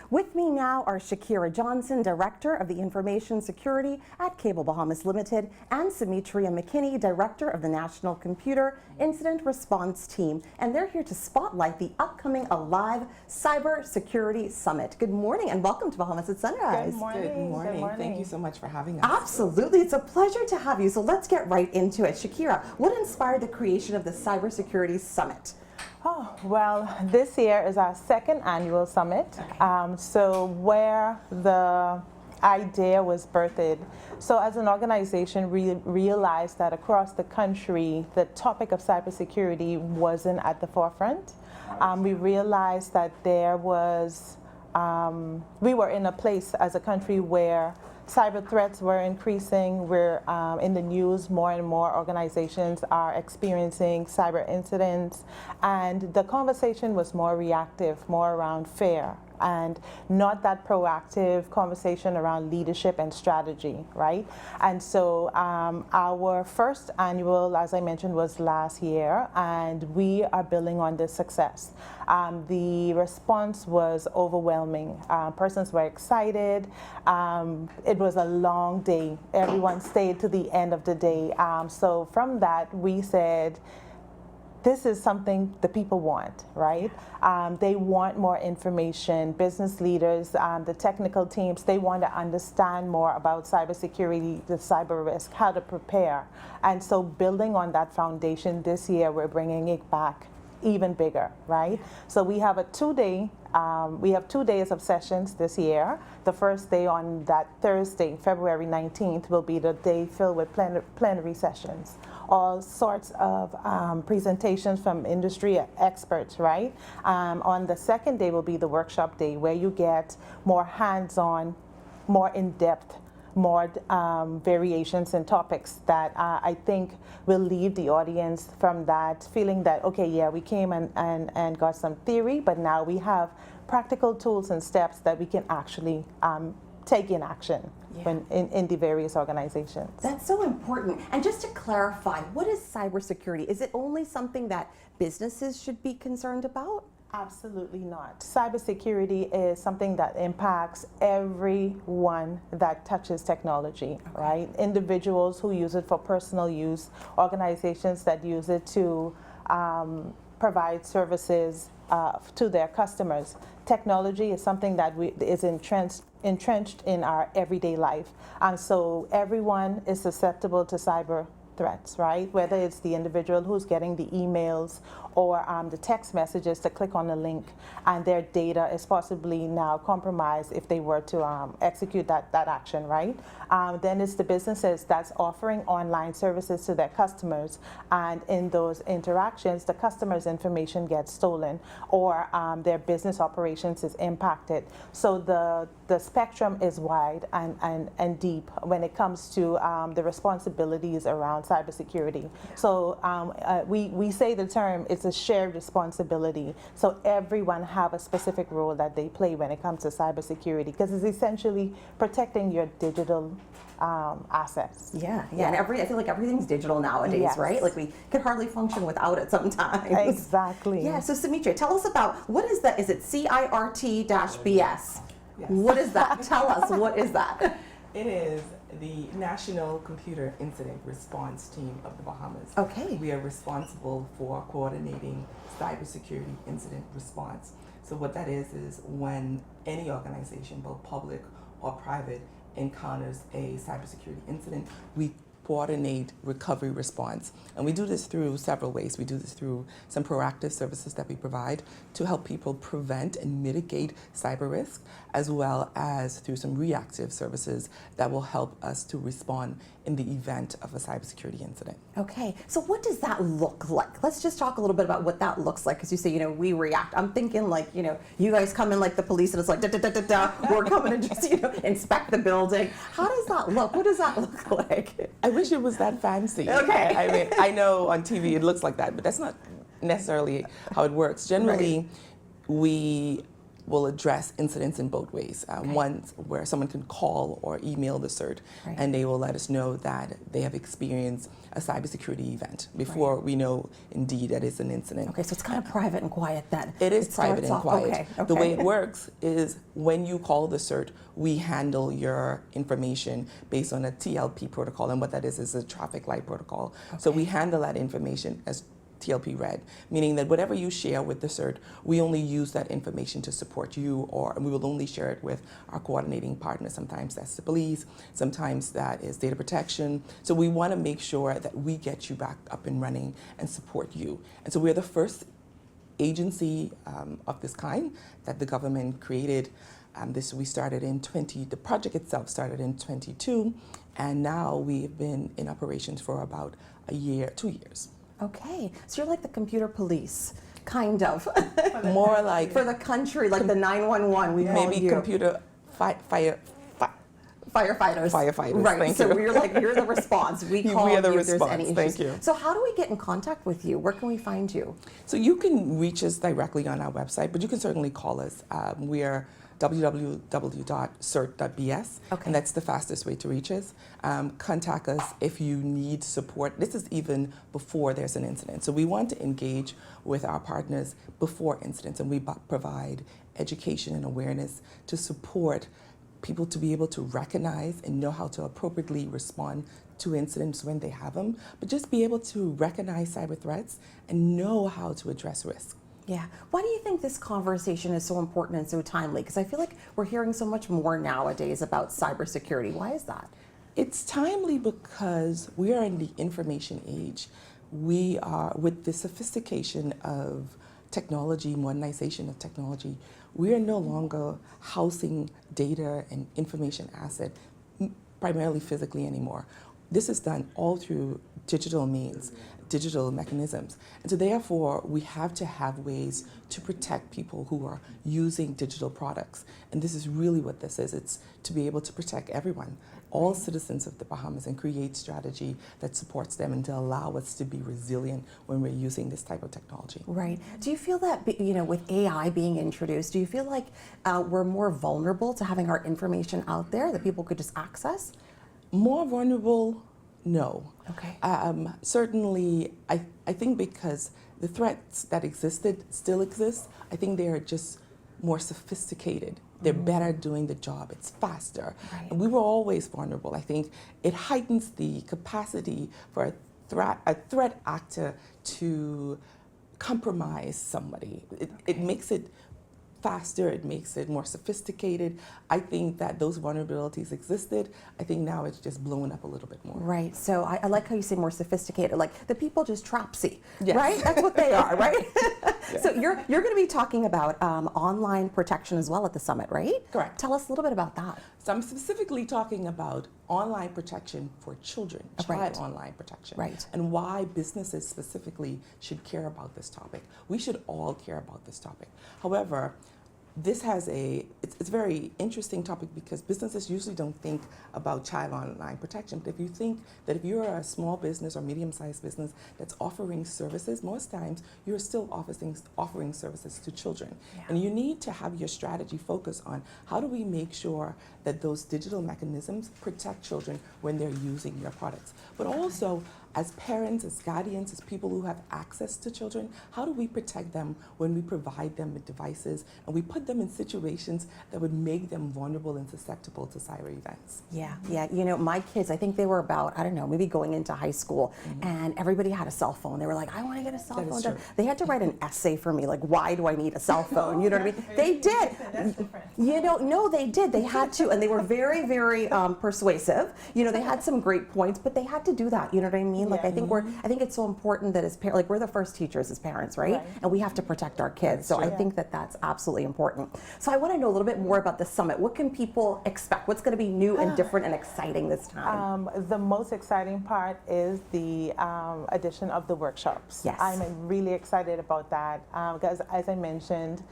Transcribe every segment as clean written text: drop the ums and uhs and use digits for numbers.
With me now are Shakira Johnson, Director of the Information Security at Cable Bahamas Limited, and Sumitria McKinney, Director of the National Computer Incident Response Team. And they're here to spotlight the upcoming ALIV Cyber Security Summit. Good morning and welcome to Bahamas at Sunrise. Good morning. Good morning. Good morning. Thank you so much for having us. Absolutely. It's a pleasure to have you. So let's get right into it. Shakira, what inspired the creation of the Cybersecurity Summit? Oh, well, this year is our second annual summit. So where the idea was birthed. So as an organization, we realized that across the country, the topic of cybersecurity wasn't at the forefront. We realized that there was, we were in a place as a country where cyber threats were increasing. We're in the news, more and more organizations are experiencing cyber incidents, and the conversation was more reactive, more around fear, and not that proactive conversation around leadership and strategy, right? And so our first annual, as I mentioned, was last year, and we are building on this success. The response was overwhelming. Persons were excited. It was a long day. Everyone stayed to the end of the day. So from that, we said, this is something the people want, right? They want more information. Business leaders, the technical teams, they want to understand more about cybersecurity, the cyber risk, how to prepare. And so building on that foundation this year, we're bringing it back even bigger, right? So we have a we have 2 days of sessions this year. The first day on that Thursday, February 19th, will be the day filled with plenary sessions. All sorts of presentations from industry experts, right? On the second day will be the workshop day, where you get more hands-on, more in-depth, more variations and topics that I think will leave the audience from that feeling that, okay, yeah, we came and got some theory, but now we have practical tools and steps that we can actually take in action in the various organizations. That's so important. And just to clarify, what is cybersecurity? Is it only something that businesses should be concerned about? Absolutely not. Cybersecurity is something that impacts everyone that touches technology, right? Individuals who use it for personal use, organizations that use it to provide services to their customers. Technology is something that is entrenched in our everyday life. And so everyone is susceptible to cyber threats, right? Whether it's the individual who's getting the emails or the text messages to click on the link, and their data is possibly now compromised if they were to execute that action, right? Then it's the businesses that's offering online services to their customers, and in those interactions, the customer's information gets stolen, or their business operations is impacted. So the spectrum is wide and deep when it comes to the responsibilities around cybersecurity. So we say the term, it's a shared responsibility. So everyone have a specific role that they play when it comes to cybersecurity, because it's essentially protecting your digital assets. Yeah. And I feel like everything's digital nowadays, Yes. right? Like we could hardly function without it sometimes. Exactly. Yeah, so Sumitria, tell us about, what is that? Is it CIRT-BS? Yes. What is that? Tell us, what is that? It is the National Computer Incident Response Team of the Bahamas. Okay. We are responsible for coordinating cybersecurity incident response. So what that is when any organization, both public or private, encounters a cybersecurity incident, we coordinate recovery response. And we do this through several ways. We do this through some proactive services that we provide to help people prevent and mitigate cyber risk, as well as through some reactive services that will help us to respond in the event of a cybersecurity incident. Okay, so what does that look like? Let's just talk a little bit about what that looks like, because you say, we react. I'm thinking like, you guys come in like the police and it's like, we're coming and just, inspect the building. How does that look? What does that look like? I wish it was that fancy. Okay. I mean, I know on TV it looks like that, but that's not necessarily how it works. Generally, we will address incidents in both ways. One where someone can call or email the CERT, Right. and they will let us know that they have experienced a cybersecurity event before we know indeed that it's an incident. Okay, so it's kind of private and quiet then. It is private starts and off- quiet. Okay, okay. The way it works is when you call the CERT, we handle your information based on a TLP protocol, and what that is a traffic light protocol. So we handle that information as TLP red, meaning that whatever you share with the CERT, we only use that information to support you, and we will only share it with our coordinating partners. Sometimes that's the police, sometimes that is data protection. So we want to make sure that we get you back up and running and support you. And so we're the first agency of this kind that the government created. We started in the project itself started in 22, and now we've been in operations for about a year, 2 years. Okay, so you're like the computer police, kind of. More like For the country, like the 911, we call maybe you. computer Firefighters. Firefighters, Right, thank so you. you're the response. We call We are the you if there's any response, issues. thank you. So how do we get in contact with you? Where can we find you? So you can reach us directly on our website, but you can certainly call us. We are www.cert.bs, Okay. and that's the fastest way to reach us. Contact us if you need support. This is even before there's an incident. So we want to engage with our partners before incidents, and we provide education and awareness to support people to be able to recognize and know how to appropriately respond to incidents when they have them, but just be able to recognize cyber threats and know how to address risk. Yeah. Why do you think this conversation is so important and so timely? Because I feel like we're hearing so much more nowadays about cybersecurity. Why is that? It's timely because we are in the information age. We are, with the sophistication of technology, modernization of technology, we are no longer housing data and information asset primarily physically anymore. This is done all through digital means, digital mechanisms. And so therefore, we have to have ways to protect people who are using digital products. And this is really what this is. It's to be able to protect everyone, all citizens of the Bahamas, and create strategy that supports them and to allow us to be resilient when we're using this type of technology. Right. Do you feel that, with AI being introduced, do you feel like we're more vulnerable to having our information out there that people could just access? More vulnerable, no. Okay. Certainly, I think because the threats that existed still exist, I think they are just more sophisticated. They're better doing the job. It's faster. Right. And we were always vulnerable. I think it heightens the capacity for a threat actor to compromise somebody. It makes it faster, it makes it more sophisticated. I think that those vulnerabilities existed. I think now it's just blown up a little bit more. Right. So I like how you say more sophisticated. Like the people just Tropsy, Yes. right? That's what they are, right? Yes. So you're going to be talking about online protection as well at the summit, right? Correct. Tell us a little bit about that. So I'm specifically talking about online protection for children, Right. child online protection, Right. and why businesses specifically should care about this topic. We should all care about this topic. However, this has it's a very interesting topic because businesses usually don't think about child online protection. But if you think that if you're a small business or medium-sized business that's offering services, most times you're still offering services to children. Yeah. And you need to have your strategy focus on how do we make sure that those digital mechanisms protect children when they're using your products. But also, as parents, as guardians, as people who have access to children, how do we protect them when we provide them with devices and we put them in situations that would make them vulnerable and susceptible to cyber events? Yeah, yeah. My kids, I think they were about, I don't know, maybe going into high school, and everybody had a cell phone. They were like, I want to get a cell That is phone. true. They had to write an essay for me, like, why do I need a cell phone? You know what I mean? They did. That's different. No, they did. They had to, and they were very, very persuasive. They had some great points, but they had to do that. You know what I mean? Like, Yeah. I think it's so important that as parents, like, we're the first teachers as parents, right? Right. And we have to protect our kids. So I think that that's absolutely important. So I want to know a little bit more about the summit. What can people expect? What's going to be new and different and exciting this time? The most exciting part is the addition of the workshops. Yes. I'm really excited about that because, as I mentioned,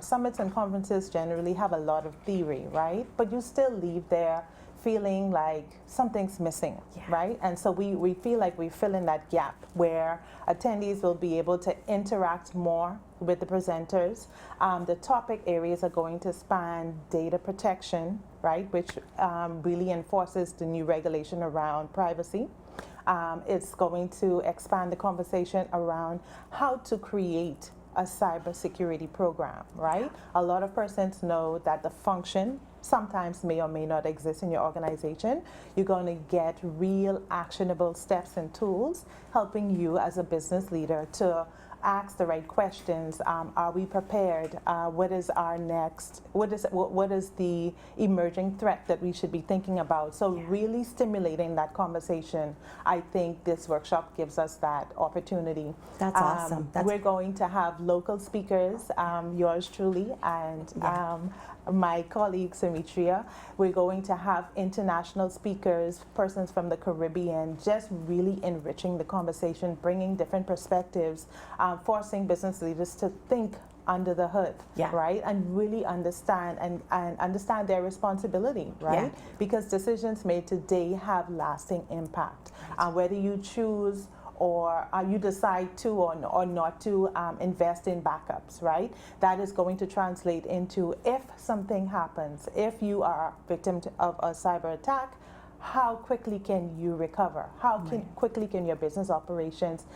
summits and conferences generally have a lot of theory, right? But you still leave there feeling like something's missing, right? And so we feel like we fill in that gap where attendees will be able to interact more with the presenters. The topic areas are going to span data protection, right, which really enforces the new regulation around privacy. It's going to expand the conversation around how to create a cybersecurity program, right? A lot of persons know that the function sometimes may or may not exist in your organization. You're going to get real actionable steps and tools helping you as a business leader to ask the right questions. Are we prepared? What is our next? What is the emerging threat that we should be thinking about? So really stimulating that conversation. I think this workshop gives us that opportunity. That's awesome. We're going to have local speakers, yours truly, and my colleague Symmetria. We're going to have international speakers, persons from the Caribbean, just really enriching the conversation, bringing different perspectives, forcing business leaders to think under the hood, right? And really understand and understand their responsibility, right? Because decisions made today have lasting impact. Whether you choose or you decide to or not to invest in backups, right? That is going to translate into, if something happens, if you are a victim of a cyber attack, how quickly can you recover? How quickly can your business operations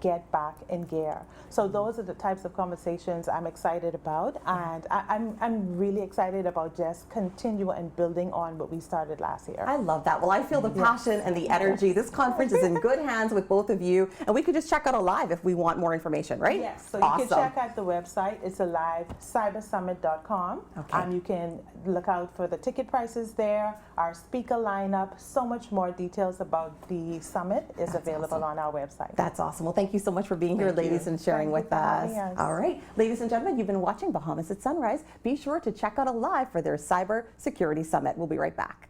get back in gear? So those are the types of conversations I'm excited about, and I'm really excited about just continue and building on what we started last year. I love that. Well, I feel the passion and the energy. This conference is in good hands with both of you, and we could just check out ALIV if we want more information, right? Yes, so you can check out the website. It's ALIVcybersummit.com. You can look out for the ticket prices there, our speaker lineup, so much more details about the summit is available on our website. That's awesome. Well, thank you so much for being here, ladies, and sharing with us. All right, ladies and gentlemen, you've been watching Bahamas at Sunrise. Be sure to check out ALIV for their Cyber Security Summit. We'll be right back.